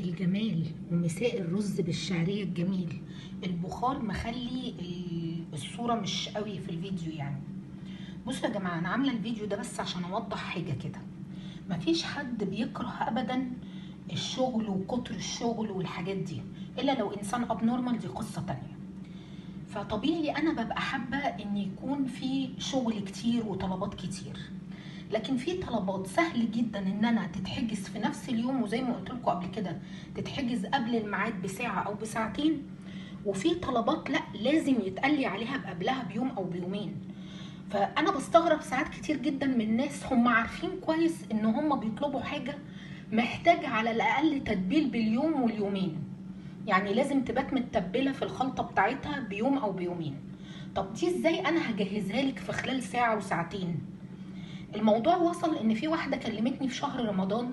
الجمال ومساء الرز بالشعرية الجميل. البخار مخلي الصورة مش قوي في الفيديو يعني. بصوا يا جماعة، انا عاملة الفيديو ده بس عشان اوضح حاجة كده. مفيش حد بيكره ابدا الشغل وكتر الشغل والحاجات دي، الا لو انسان اب نورمال، دي قصة تانية. فطبيعي انا ببقى حابة ان يكون في شغل كتير وطلبات كتير، لكن في طلبات سهل جدا ان انا تتحجز في نفس اليوم، وزي ما قلت لكم قبل كده تتحجز قبل الميعاد بساعه او بساعتين. وفي طلبات لا، لازم يتقال لي عليها قبلها بيوم او بيومين. فانا بستغرب ساعات كتير جدا من ناس هم عارفين كويس ان هم بيطلبوا حاجه محتاجه على الاقل تتبيل باليوم واليومين، يعني لازم تبات متبله في الخلطه بتاعتها بيوم او بيومين. طب دي ازاي انا هجهزها لك في خلال ساعه وساعتين؟ الموضوع وصل ان في واحده كلمتني في شهر رمضان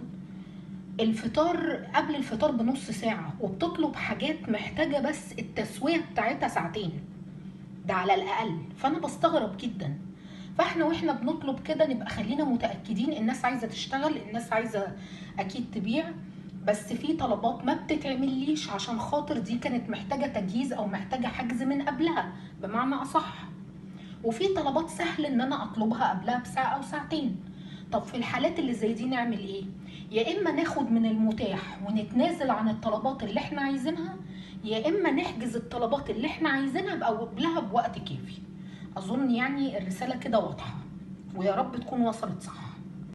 الفطار قبل الفطار بنص ساعه، وبتطلب حاجات محتاجه بس التسويه بتاعتها ساعتين، ده على الاقل. فانا بستغرب جدا. فاحنا واحنا بنطلب كده نبقى خلينا متاكدين الناس عايزه تشتغل، الناس عايزه اكيد تبيع، بس في طلبات ما بتتعمليش عشان خاطر دي كانت محتاجه تجهيز او محتاجه حجز من قبلها بمعنى اصح. وفي طلبات سهل ان انا اطلبها قبلها بساعه او ساعتين. طب في الحالات اللي زي دي نعمل ايه؟ يا اما ناخد من المتاح ونتنازل عن الطلبات اللي احنا عايزينها، يا اما نحجز الطلبات اللي احنا عايزينها قبلها بوقت كافي. اظن يعني الرساله كده واضحه، ويا رب تكون وصلت صح.